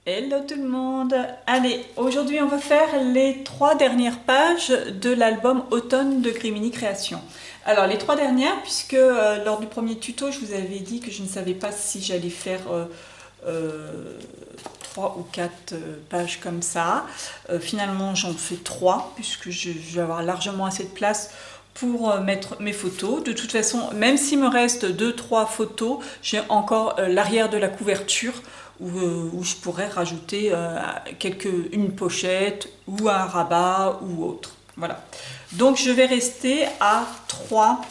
Hello tout le monde! Allez, aujourd'hui on va faire les 3 dernières pages de l'album Automne de Grimini Création. Alors les 3 dernières, puisque lors du premier tuto je vous avais dit que je ne savais pas si j'allais faire 3 ou 4 pages comme ça. Finalement j'en fais 3 puisque je vais avoir largement assez de place pour mettre mes photos. De toute façon, même s'il me reste 2-3 photos, j'ai encore l'arrière de la couverture où je pourrais rajouter une pochette ou un rabat ou autre. Voilà. Donc je vais rester à 3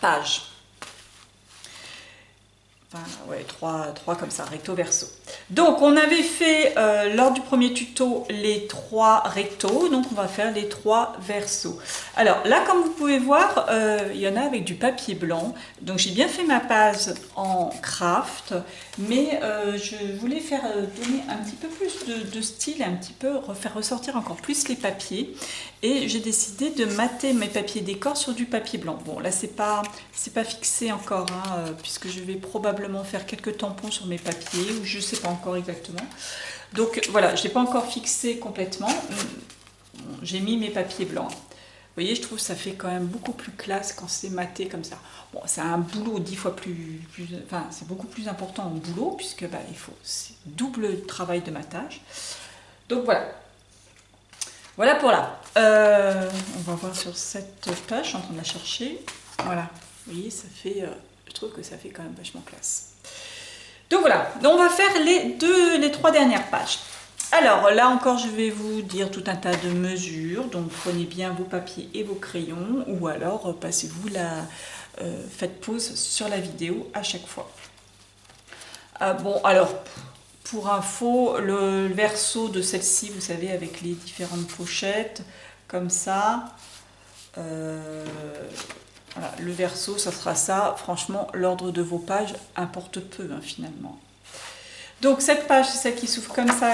pages. Enfin, ouais, 3 comme ça, recto verso. Donc on avait fait lors du premier tuto les 3 rectos, donc on va faire les 3 versos. Alors là, comme vous pouvez voir, il y en a avec du papier blanc. Donc j'ai bien fait ma page en craft, mais je voulais faire donner un petit peu plus de style, un petit peu faire ressortir encore plus les papiers. Et j'ai décidé de mater mes papiers décor sur du papier blanc. Bon, là c'est pas fixé encore, hein, puisque je vais probablement faire quelques tampons sur mes papiers, ou je sais pas encore exactement. Donc voilà, je n'ai pas encore fixé complètement. J'ai mis mes papiers blancs. Vous voyez, je trouve que ça fait quand même beaucoup plus classe quand c'est maté comme ça. Bon, c'est un boulot 10 fois enfin, c'est beaucoup plus important en boulot, puisque bah, c'est double travail de matage. Donc voilà. Voilà pour là. On va voir sur cette page, je suis en train de la chercher. Voilà, vous voyez, ça fait, je trouve que ça fait quand même vachement classe. Donc voilà, donc on va faire les 3 dernières pages. Alors là encore, je vais vous dire tout un tas de mesures. Donc prenez bien vos papiers et vos crayons, ou alors passez-vous faites pause sur la vidéo à chaque fois. Bon, alors pour info, le verso de celle-ci, vous savez, avec les différentes pochettes, comme ça. Voilà, le verso, ça sera ça. Franchement, l'ordre de vos pages importe peu, hein, finalement. Donc cette page, c'est celle qui s'ouvre comme ça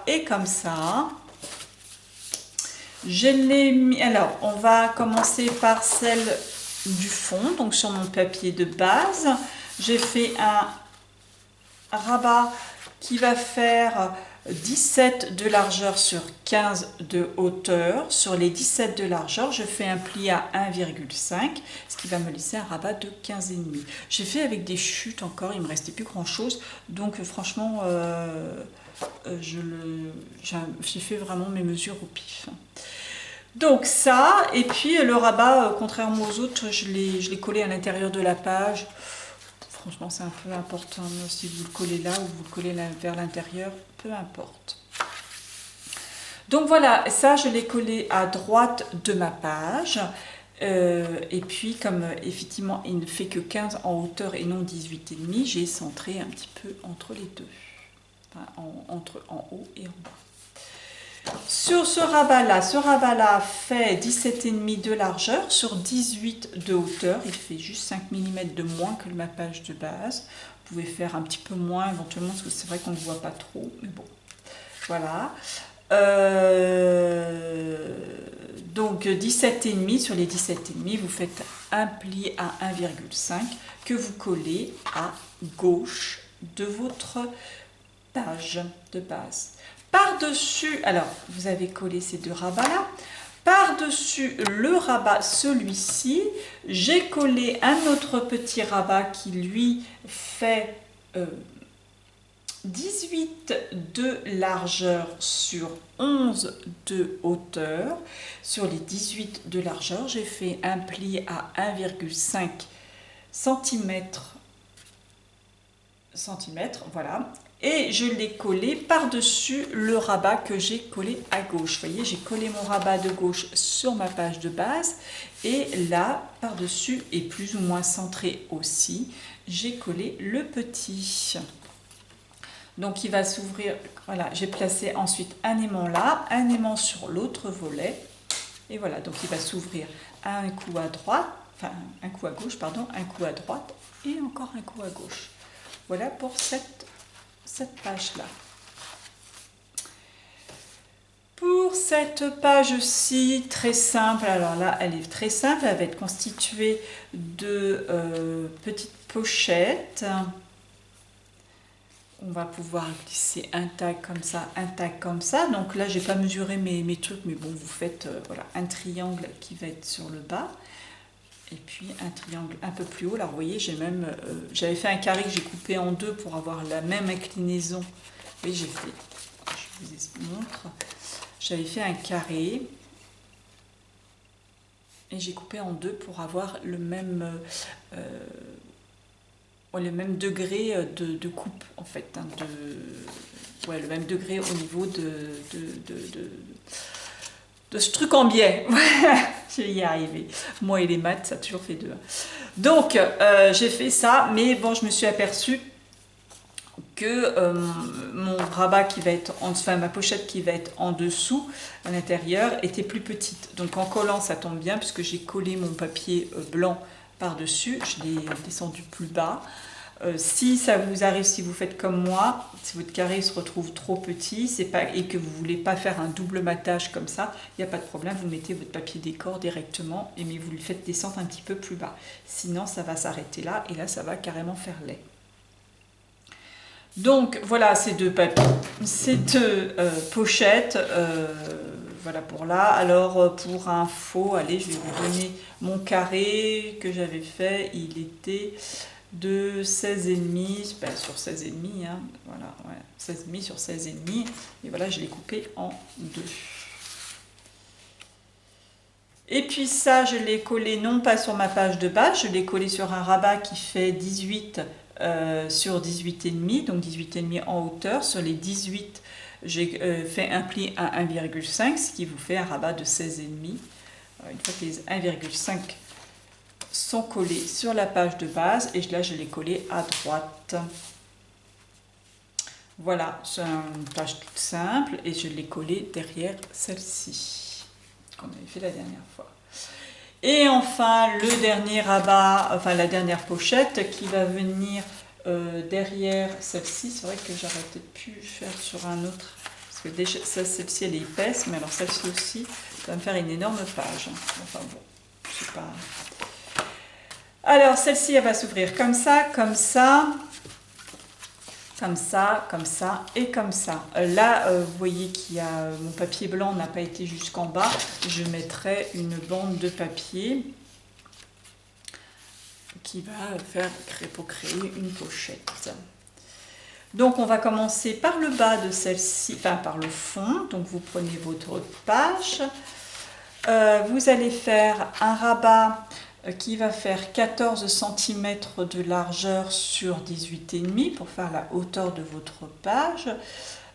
et comme ça. Je l'ai mis. Alors, on va commencer par celle du fond, donc sur mon papier de base. J'ai fait un rabat qui va faire 17 de largeur sur 15 de hauteur. Sur les 17 de largeur, je fais un pli à 1,5, ce qui va me laisser un rabat de 15,5. J'ai fait avec des chutes encore, il ne me restait plus grand chose, donc franchement j'ai fait vraiment mes mesures au pif. Donc ça, et puis le rabat, contrairement aux autres, je l'ai collé à l'intérieur de la page. Franchement, c'est un peu important, si vous le collez là ou vous le collez vers l'intérieur, peu importe. Donc voilà, ça je l'ai collé à droite de ma page. Et puis comme effectivement il ne fait que 15 en hauteur et non 18,5, j'ai centré un petit peu entre les deux. Enfin, entre en haut et en bas. Sur ce rabat-là fait 17,5 de largeur sur 18 de hauteur. Il fait juste 5 mm de moins que ma page de base. Vous pouvez faire un petit peu moins éventuellement, parce que c'est vrai qu'on ne voit pas trop, mais bon. Voilà. Donc 17,5, sur les 17,5, vous faites un pli à 1,5 que vous collez à gauche de votre page de base. Par-dessus, alors vous avez collé ces deux rabats-là. Par-dessus le rabat, celui-ci, j'ai collé un autre petit rabat qui lui fait 18 de largeur sur 11 de hauteur. Sur les 18 de largeur, j'ai fait un pli à 1,5 cm, voilà. Et je l'ai collé par-dessus le rabat que j'ai collé à gauche. Vous voyez, j'ai collé mon rabat de gauche sur ma page de base. Et là, par-dessus, et plus ou moins centré aussi, j'ai collé le petit. Donc il va s'ouvrir, voilà, j'ai placé ensuite un aimant là, un aimant sur l'autre volet. Et voilà, donc il va s'ouvrir un coup à droite, enfin un coup à gauche, pardon, un coup à droite et encore un coup à gauche. Voilà pour cette page-là. Pour cette page-ci, très simple, alors là, elle est très simple, elle va être constituée de petites pochettes. on va pouvoir glisser un tag comme ça, un tag comme ça. Donc là, j'ai pas mesuré mes trucs, mais bon, vous faites voilà, un triangle qui va être sur le bas. Et puis un triangle un peu plus haut. Là, vous voyez, j'ai même, j'avais fait un carré que j'ai coupé en deux pour avoir la même inclinaison. Oui, j'ai fait, je vous montre. J'avais fait un carré et j'ai coupé en deux pour avoir le même degré de coupe en fait, hein, ouais, le même degré au niveau de ce truc en biais. Je vais y arriver. Moi et les maths, ça a toujours fait deux. Donc, j'ai fait ça, mais bon, je me suis aperçue que mon rabat qui va être enfin ma pochette qui va être en dessous, à l'intérieur, était plus petite. Donc en collant, ça tombe bien, puisque j'ai collé mon papier blanc par-dessus, je l'ai descendu plus bas. Si ça vous arrive, si vous faites comme moi, si votre carré se retrouve trop petit et que vous ne voulez pas faire un double matage comme ça, il n'y a pas de problème, vous mettez votre papier décor directement, mais vous le faites descendre un petit peu plus bas. Sinon, ça va s'arrêter là, et là, ça va carrément faire laid. Donc voilà ces deux papiers, ces deux pochettes, voilà pour là. Alors pour info, allez, je vais vous donner mon carré que j'avais fait, il était de 16,5 sur 16,5, hein, voilà, ouais, 16,5 sur 16,5, et voilà, je l'ai coupé en deux. Et puis ça, je l'ai collé non pas sur ma page de base, je l'ai collé sur un rabat qui fait 18 sur 18,5, donc 18,5 en hauteur. Sur les 18, j'ai fait un pli à 1,5, ce qui vous fait un rabat de 16,5. Une fois que les 1,5 sont collés sur la page de base, et là je l'ai collé à droite. Voilà, c'est une page toute simple, et je l'ai collé derrière celle-ci, qu'on avait fait la dernière fois. Et enfin, le dernier rabat, enfin la dernière pochette qui va venir derrière celle-ci. C'est vrai que j'aurais peut-être pu faire sur un autre, parce que déjà celle-ci elle est épaisse, mais alors celle-ci aussi, ça va me faire une énorme page. Enfin bon, je sais pas. Alors celle-ci, elle va s'ouvrir comme ça, comme ça. Comme ça, comme ça et comme ça. Là, vous voyez qu'il y a mon papier blanc n'a pas été jusqu'en bas. Je mettrai une bande de papier qui va faire pour créer une pochette. Donc, on va commencer par le bas de celle-ci, enfin par le fond. Donc, vous prenez votre page. Vous allez faire un rabat qui va faire 14 cm de largeur sur 18,5 pour faire la hauteur de votre page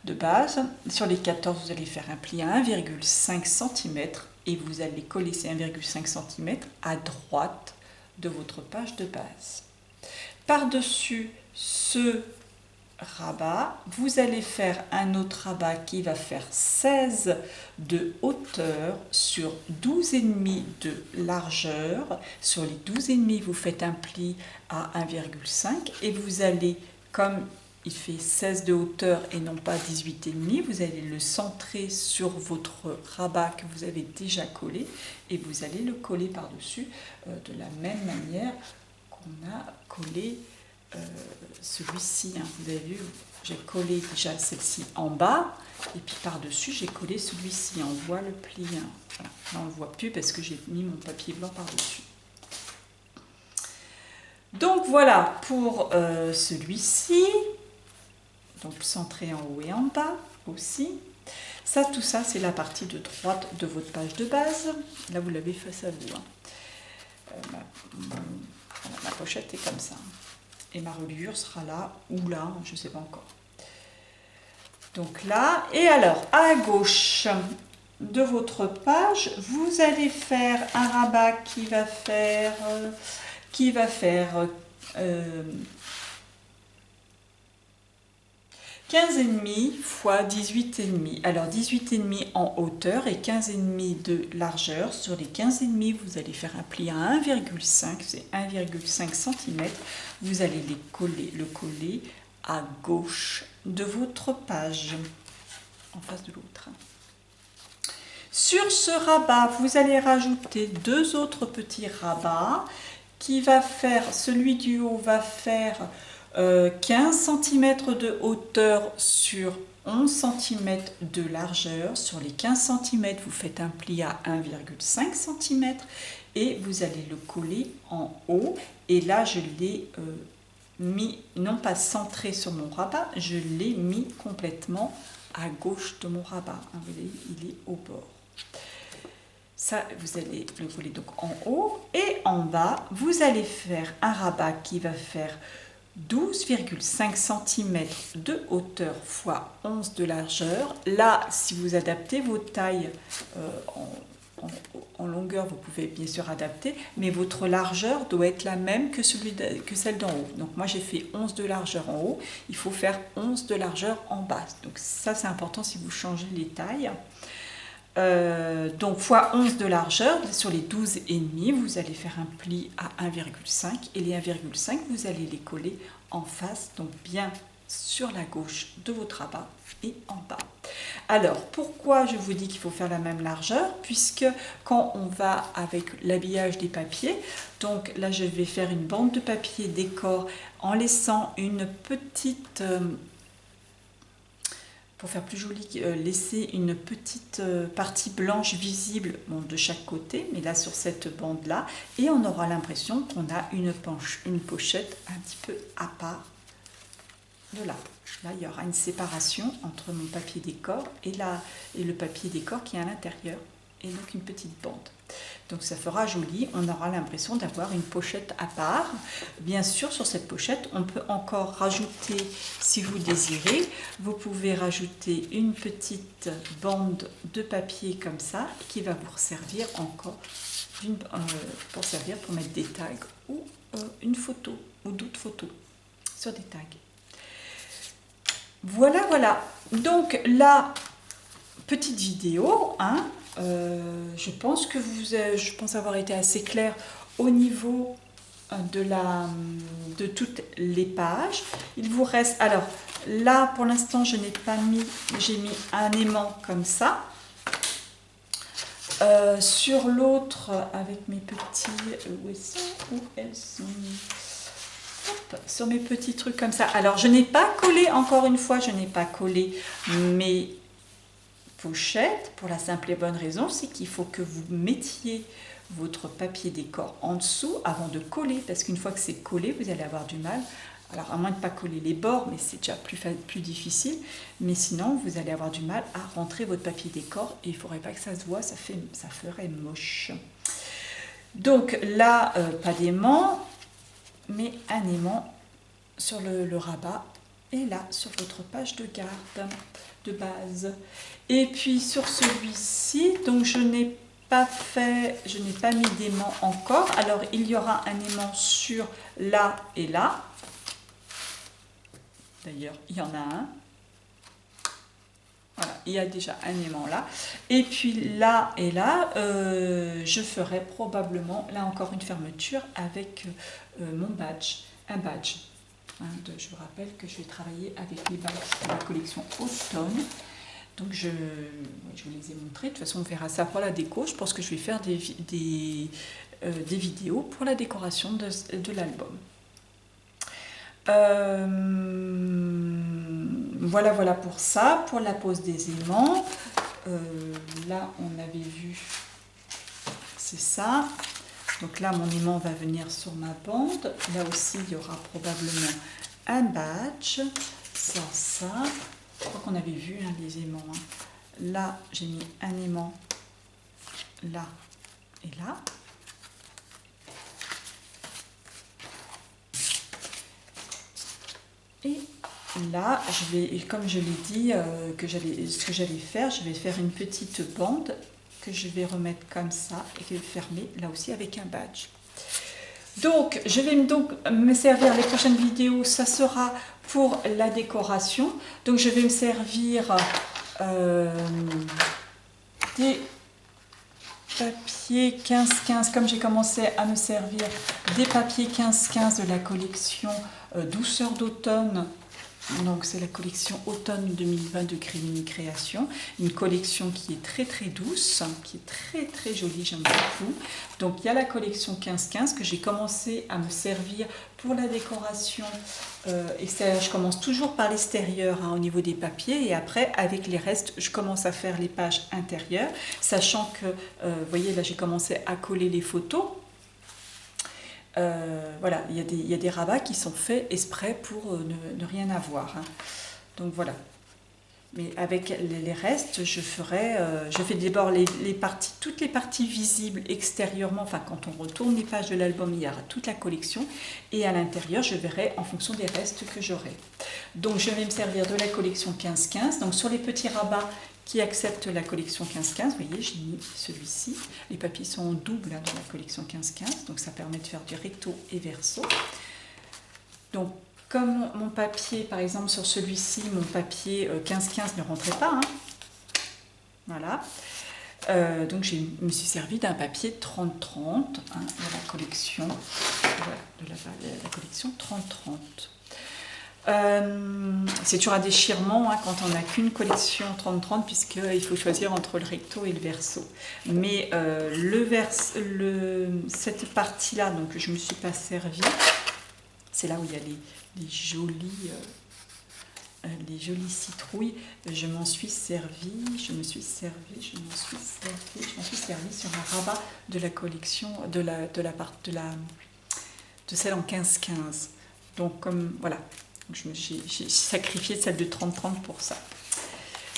de base. Sur les 14, vous allez faire un pli à 1,5 cm et vous allez coller ces 1,5 cm à droite de votre page de base. Par-dessus ce rabat, vous allez faire un autre rabat qui va faire 16 de hauteur sur 12,5 de largeur. Sur les 12,5, vous faites un pli à 1,5 et vous allez, comme il fait 16 de hauteur et non pas 18,5, vous allez le centrer sur votre rabat que vous avez déjà collé et vous allez le coller par-dessus de la même manière qu'on a collé celui-ci, hein. Vous avez vu, j'ai collé déjà celle-ci en bas et puis par-dessus j'ai collé celui-ci, on voit le pli, hein. Voilà. Là on ne le voit plus parce que j'ai mis mon papier blanc par-dessus. Donc voilà pour celui-ci, donc centré en haut et en bas aussi. Ça, tout ça c'est la partie de droite de votre page de base, là vous l'avez face à vous, hein. Ma pochette est comme ça. Et ma reliure sera là ou là, je ne sais pas encore. Donc là, et alors à gauche de votre page, vous allez faire un rabat qui va faire 15,5 fois 18,5. Alors 18,5 en hauteur et 15,5 de largeur. Sur les 15,5, vous allez faire un pli à 1,5, c'est 1,5 cm. Vous allez le coller à gauche de votre page, en face de l'autre. Sur ce rabat, vous allez rajouter deux autres petits rabats qui va faire, celui du haut va faire 15 cm de hauteur sur 11 cm de largeur. Sur les 15 cm, vous faites un pli à 1,5 cm et vous allez le coller en haut. Et là, je l'ai mis, non pas centré sur mon rabat, je l'ai mis complètement à gauche de mon rabat. Vous voyez, il est au bord. Ça, vous allez le coller donc en haut et en bas, vous allez faire un rabat qui va faire 12,5 cm de hauteur x 11 de largeur. Là, si vous adaptez vos tailles en longueur, vous pouvez bien sûr adapter, mais votre largeur doit être la même que celle d'en haut. Donc moi j'ai fait 11 de largeur en haut, il faut faire 11 de largeur en bas. Donc ça c'est important si vous changez les tailles. Donc x 11 de largeur, sur les 12,5, vous allez faire un pli à 1,5 et les 1,5 vous allez les coller en face, donc bien sur la gauche de votre rabat et en bas. Alors pourquoi je vous dis qu'il faut faire la même largeur? Puisque quand on va avec l'habillage des papiers, donc là je vais faire une bande de papier décor en laissant une petite... pour faire plus joli, laisser une petite partie blanche visible de chaque côté, mais là sur cette bande là, et on aura l'impression qu'on a une pochette un petit peu à part de là. Là il y aura une séparation entre mon papier décor et le papier décor qui est à l'intérieur, et donc une petite bande. Donc ça fera joli, on aura l'impression d'avoir une pochette à part. Bien sûr, sur cette pochette, on peut encore rajouter, si vous désirez, vous pouvez rajouter une petite bande de papier comme ça, qui va vous servir encore pour mettre des tags ou une photo ou d'autres photos sur des tags. Voilà, voilà. Donc la petite vidéo, hein, je pense que je pense avoir été assez claire au niveau de toutes les pages. Il vous reste, alors là pour l'instant je n'ai pas mis, j'ai mis un aimant comme ça. Sur l'autre avec mes petits, où elles sont? Hop, sur mes petits trucs comme ça. Alors je n'ai pas collé, encore une fois, je n'ai pas collé mes pochette pour la simple et bonne raison, c'est qu'il faut que vous mettiez votre papier décor en dessous avant de coller, parce qu'une fois que c'est collé, vous allez avoir du mal. Alors à moins de ne pas coller les bords, mais c'est déjà plus difficile, mais sinon vous allez avoir du mal à rentrer votre papier décor et il ne faudrait pas que ça se voit, ça ferait moche. Donc là, pas d'aimant, mais un aimant sur le rabat et là sur votre page de garde de base. Et puis sur celui-ci, donc je n'ai pas mis d'aimant encore. Alors il y aura un aimant sur là et là. D'ailleurs, il y en a un. Voilà, il y a déjà un aimant là. Et puis là et là, je ferai probablement, là encore une fermeture avec mon badge, un badge. Je vous rappelle que je vais travailler avec les badges de la collection automne. Donc je vous les ai montrés. De toute façon, on verra ça pour la déco. Je pense que je vais faire des vidéos pour la décoration de l'album. Voilà pour ça. Pour la pose des aimants, là on avait vu, c'est ça. Donc là mon aimant va venir sur ma bande. Là aussi il y aura probablement un badge. Ça. Je crois qu'on avait vu les aimants. Hein. Là j'ai mis un aimant là et là. Et là, comme je l'ai dit, ce que j'allais faire, je vais faire une petite bande que je vais remettre comme ça et que je vais fermer là aussi avec un badge. Donc, je vais me servir, les prochaines vidéos, ça sera pour la décoration. Donc, je vais me servir des papiers 15-15, comme j'ai commencé à me servir des papiers 15-15 de la collection Douceur d'automne Donc c'est la collection automne 2020 de Cremini Création, une collection qui est très très douce, qui est très très jolie, j'aime beaucoup. Donc il y a la collection 15-15 que j'ai commencé à me servir pour la décoration extérieure. Je commence toujours par l'extérieur hein, au niveau des papiers et après avec les restes je commence à faire les pages intérieures, sachant que, vous voyez là j'ai commencé à coller les photos. Voilà, il y a des rabats qui sont faits exprès pour ne rien avoir. Hein. Donc voilà. Mais avec les restes, je fais d'abord toutes les parties visibles extérieurement. Enfin, quand on retourne les pages de l'album, il y aura toute la collection. Et à l'intérieur, je verrai en fonction des restes que j'aurai. Donc je vais me servir de la collection 15-15. Donc sur les petits rabats qui acceptent la collection 15-15, vous voyez, j'ai mis celui-ci. Les papiers sont en double hein, dans la collection 15-15, donc ça permet de faire du recto et verso. Donc, comme mon papier, par exemple sur celui-ci, mon papier 15-15 ne rentrait pas, hein. Voilà. Donc je me suis servi d'un papier 30-30 hein, de la collection, voilà, de la collection 30-30. C'est toujours un déchirement hein, quand on n'a qu'une collection 30-30 puisqu'il faut choisir entre le recto et le verso. Mais cette partie-là, donc je ne me suis pas servi, c'est là où il y a les jolies citrouilles. Je m'en suis servi sur un rabat de la collection, de celle en 15-15. Donc comme voilà. J'ai sacrifié celle de 30-30 pour ça.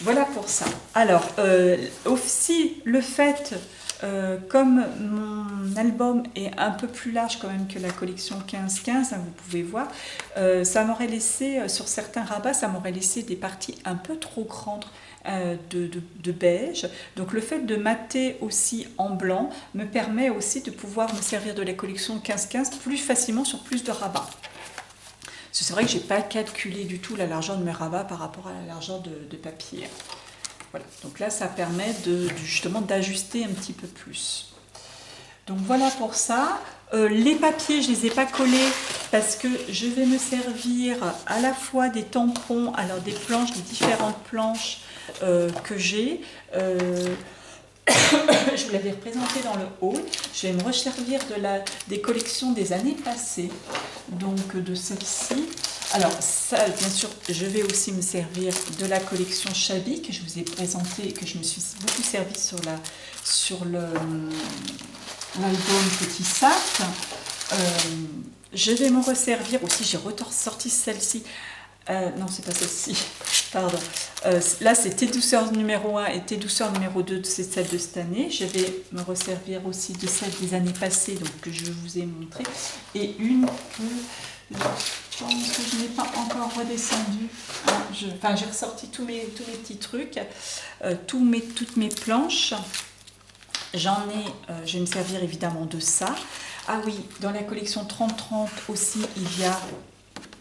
Voilà pour ça. Alors, aussi le fait, comme mon album est un peu plus large quand même que la collection 15-15, hein, vous pouvez voir, ça m'aurait laissé, sur certains rabats, ça m'aurait laissé des parties un peu trop grandes de beige. Donc le fait de mater aussi en blanc me permet aussi de pouvoir me servir de la collection 15-15 plus facilement sur plus de rabats. C'est vrai que je n'ai pas calculé du tout la largeur de mes rabats par rapport à la largeur de papier. Voilà, donc là ça permet justement d'ajuster un petit peu plus. Donc voilà pour ça. Les papiers, je ne les ai pas collés parce que je vais me servir à la fois des tampons, alors des planches, des différentes planches que j'ai. Je vous l'avais représenté dans le haul. Je vais me resservir des collections des années passées, donc de celle-ci. Alors ça, bien sûr, je vais aussi me servir de la collection Chabi que je vous ai présentée, que je me suis beaucoup servi sur l'album Petit Sac. Je vais me resservir aussi, j'ai ressorti celle-ci. Non, c'est pas celle-ci, pardon. Là, c'est Tes douceurs numéro 1 et Tes douceurs numéro 2, c'est celle de cette année. Je vais me resservir aussi de celle des années passées, donc que je vous ai montré. Et une que je pense que je n'ai pas encore redescendue. Enfin, j'ai ressorti tous mes petits trucs, toutes mes planches. Je vais me servir évidemment de ça. Ah oui, dans la collection 30-30 aussi, il y a...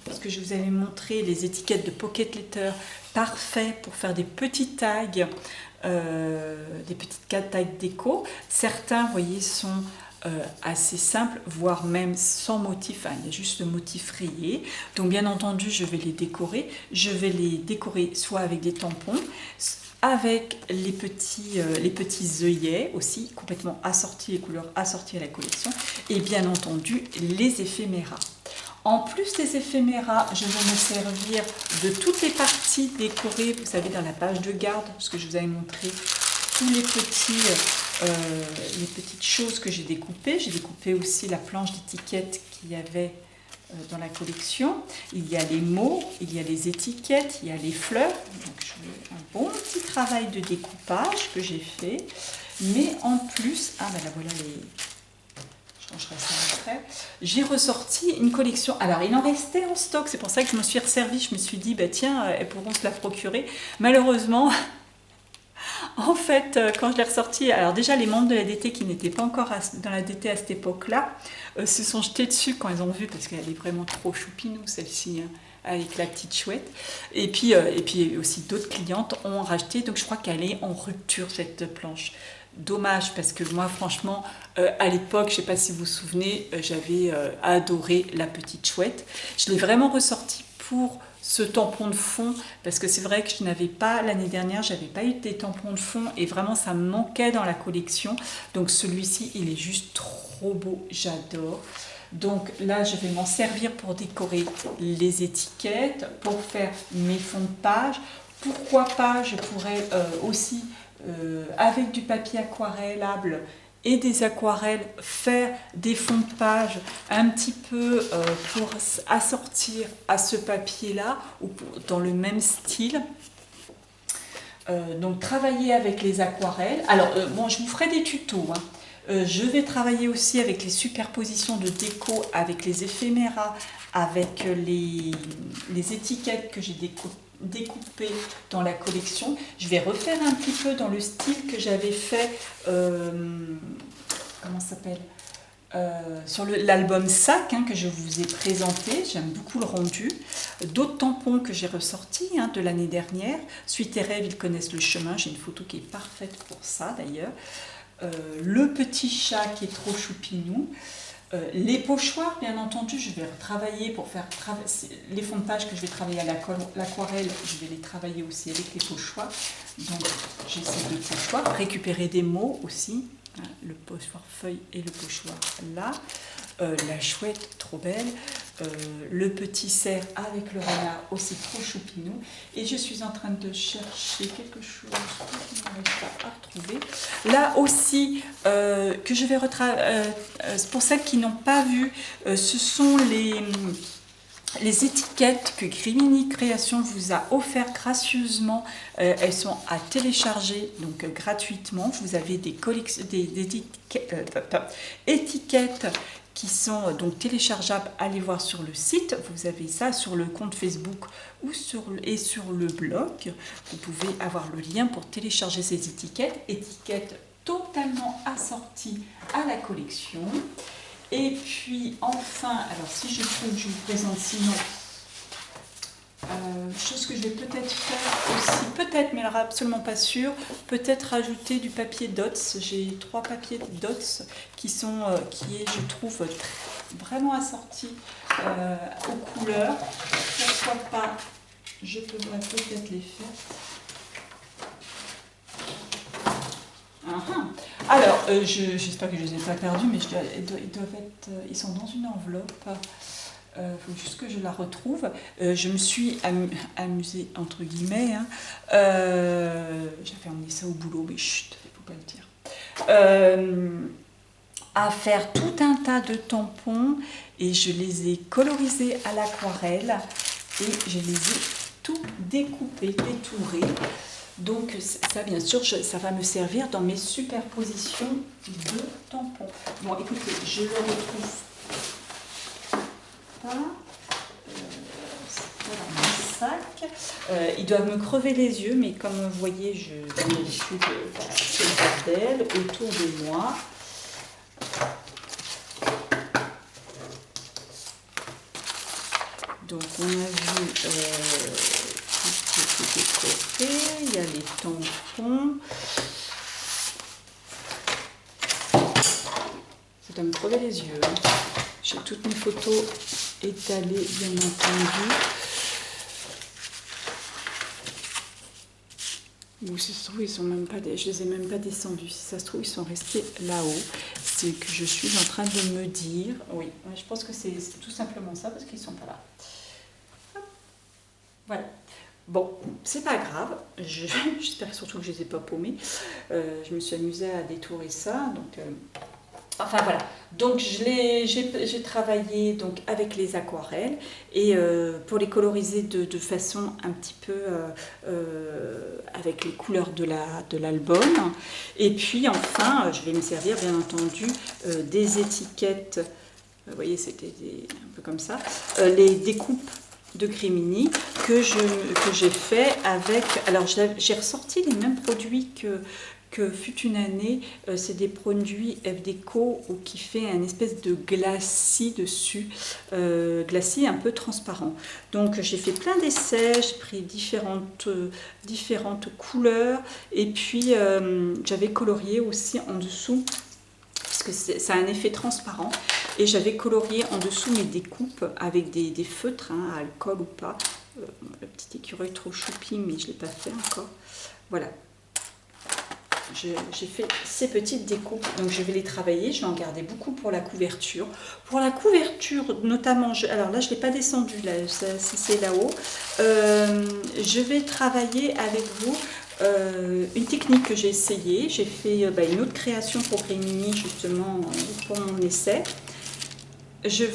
Parce que je vous avais montré les étiquettes de Pocket Letter, parfait pour faire des petits tags, des petites tags déco. Certains, vous voyez, sont assez simples, voire même sans motif. Enfin, il y a juste le motif rayé. Donc, bien entendu, je vais les décorer. Je vais les décorer soit avec des tampons, avec les petits œillets aussi, complètement assortis, les couleurs assorties à la collection. Et bien entendu, les éphéméras. En plus des éphéméras, je vais me servir de toutes les parties décorées, vous savez, dans la page de garde, parce que je vous avais montré tous les petites choses que j'ai découpées. J'ai découpé aussi la planche d'étiquettes qu'il y avait dans la collection. Il y a les mots, il y a les étiquettes, il y a les fleurs. Donc, un bon petit travail de découpage que j'ai fait. Mais en plus, ah ben là voilà les... J'ai ressorti une collection. Alors, il en restait en stock, c'est pour ça que je me suis resservie. Je me suis dit, bah tiens, elles pourront se la procurer. Malheureusement, en fait, quand je l'ai ressortie, alors déjà, les membres de la DT qui n'étaient pas encore dans la DT à cette époque-là se sont jetés dessus quand ils ont vu, parce qu'elle est vraiment trop choupinou, celle-ci, hein, avec la petite chouette. Et puis aussi d'autres clientes ont racheté, donc je crois qu'elle est en rupture, cette planche. Dommage, parce que moi franchement à l'époque, je ne sais pas si vous vous souvenez, j'avais adoré la petite chouette. Je l'ai vraiment ressortie pour ce tampon de fond, parce que c'est vrai que je n'avais pas, l'année dernière, j'avais pas eu des tampons de fond et vraiment ça me manquait dans la collection. Donc celui-ci, il est juste trop beau, j'adore. Donc là, je vais m'en servir pour décorer les étiquettes, pour faire mes fonds de page. Pourquoi pas, je pourrais aussi, avec du papier aquarellable et des aquarelles, faire des fonds de page un petit peu pour assortir à ce papier-là, ou dans le même style. Donc travailler avec les aquarelles. Alors, bon, je vous ferai des tutos, hein. Je vais travailler aussi avec les superpositions de déco, avec les éphéméras, avec les étiquettes que j'ai découpées dans la collection. Je vais refaire un petit peu dans le style que j'avais fait, comment ça s'appelle, sur l'album sac, hein, que je vous ai présenté. J'aime beaucoup le rendu. D'autres tampons que j'ai ressortis, hein, de l'année dernière. Suite et rêve, ils connaissent le chemin. J'ai une photo qui est parfaite pour ça d'ailleurs. Le petit chat qui est trop choupinou. Les pochoirs, bien entendu, je vais retravailler pour faire les fonds de page que je vais travailler à l'aquarelle, je vais les travailler aussi avec les pochoirs. Donc j'ai ces deux pochoirs. Récupérer des mots aussi, hein, le pochoir feuille et le pochoir là. La chouette, trop belle. Le petit cerf avec le renard, aussi trop choupinou. Et je suis en train de chercher quelque chose que je n'arrive pas à retrouver. Là aussi, que je vais retravailler, pour celles qui n'ont pas vu, ce sont les étiquettes que Grimini Création vous a offert gracieusement. Elles sont à télécharger donc gratuitement. Vous avez des étiquettes qui sont donc téléchargeables. Allez voir sur le site. Vous avez ça sur le compte Facebook ou sur le blog. Vous pouvez avoir le lien pour télécharger ces étiquettes totalement assorties à la collection. Et puis enfin, alors si je trouve, je vous présente sinon, chose que je vais peut-être faire aussi, peut-être, mais alors absolument pas sûr, peut-être rajouter du papier dots. J'ai 3 papiers dots qui est, je trouve, vraiment assortis aux couleurs. Pourquoi pas, je pourrais peut-être les faire. Alors, j'espère que je ne les ai pas perdus, mais ils sont dans une enveloppe. Il faut juste que je la retrouve. Je me suis amusée, entre guillemets. Hein. J'avais emmené ça au boulot, mais chut, il ne faut pas le dire. À faire tout un tas de tampons et je les ai colorisés à l'aquarelle et je les ai tout découpés, détourés. Donc ça, bien sûr, ça va me servir dans mes superpositions de tampons. Bon, écoutez, je le retrouve pas. Voilà mon sac. Ils doivent me crever les yeux, mais comme vous voyez, j'ai l'habitude de le bordel autour de moi. Donc on a vu tout décoré, il y a les tampons. Ça doit me crever les yeux. J'ai toutes mes photos étalées, bien entendu. Ou si ça se trouve, ils sont même pas, je les ai même pas descendus. Si ça se trouve, ils sont restés là-haut. C'est que je suis en train de me dire. Oui, je pense que c'est tout simplement ça parce qu'ils sont pas là. Voilà. Bon, c'est pas grave. J'espère surtout que je les ai pas paumés. Je me suis amusée à détourer ça. Donc, enfin voilà. Donc j'ai travaillé donc avec les aquarelles et pour les coloriser de façon un petit peu avec les couleurs de l'album. Et puis enfin, je vais me servir bien entendu des étiquettes. Vous voyez, c'était un peu comme ça. Les découpes de Grimini que j'ai fait avec. Alors j'ai ressorti les mêmes produits que fut une année, c'est des produits FDeco qui fait un espèce de glacis dessus, glacis un peu transparent. Donc j'ai fait plein d'essais, j'ai pris différentes couleurs et puis j'avais colorié aussi en dessous parce que ça a un effet transparent et j'avais colorié en dessous mes découpes avec des feutres, hein, à alcool ou pas. le petit écureuil trop choupi, mais je ne l'ai pas fait encore. Voilà. J'ai fait ces petites découpes, donc je vais les travailler, je vais en garder beaucoup pour la couverture. Pour la couverture, notamment, alors là je ne l'ai pas descendu, là, c'est là-haut. Je vais travailler avec vous une technique que j'ai essayée. J'ai fait une autre création pour Grimini, justement, pour mon essai. J'ai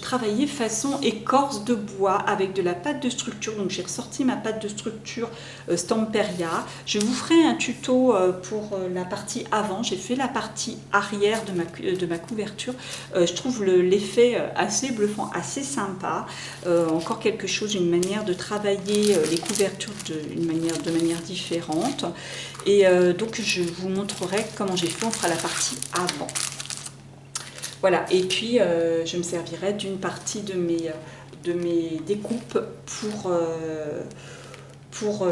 travaillé façon écorce de bois avec de la pâte de structure. Donc j'ai ressorti ma pâte de structure Stamperia. Je vous ferai un tuto pour la partie avant. J'ai fait la partie arrière de ma couverture. Je trouve l'effet assez bluffant, assez sympa. Encore quelque chose, une manière de travailler les couvertures de manière différente. Et donc je vous montrerai comment j'ai fait. On fera la partie avant. Voilà, et puis je me servirai d'une partie de mes découpes pour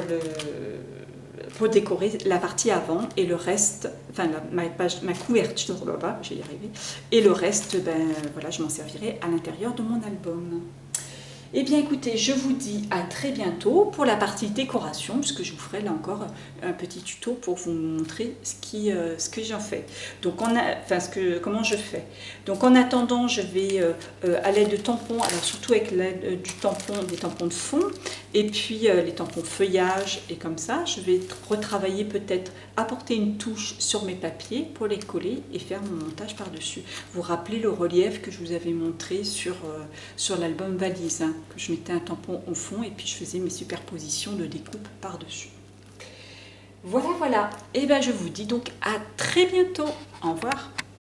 décorer la partie avant et le reste, enfin ma couverture, je vais y arriver, et le reste, voilà, je m'en servirai à l'intérieur de mon album. Eh bien écoutez, je vous dis à très bientôt pour la partie décoration, puisque je vous ferai là encore un petit tuto pour vous montrer ce que j'en fais. Donc comment je fais. Donc en attendant, je vais à l'aide de tampons, alors surtout avec l'aide des tampons de fond, et puis les tampons feuillage, et comme ça, je vais retravailler peut-être, apporter une touche sur mes papiers pour les coller et faire mon montage par-dessus. Vous rappelez le relief que je vous avais montré sur l'album valise, hein, que je mettais un tampon au fond et puis je faisais mes superpositions de découpe par-dessus. Voilà, voilà. Et bien je vous dis donc à très bientôt. Au revoir.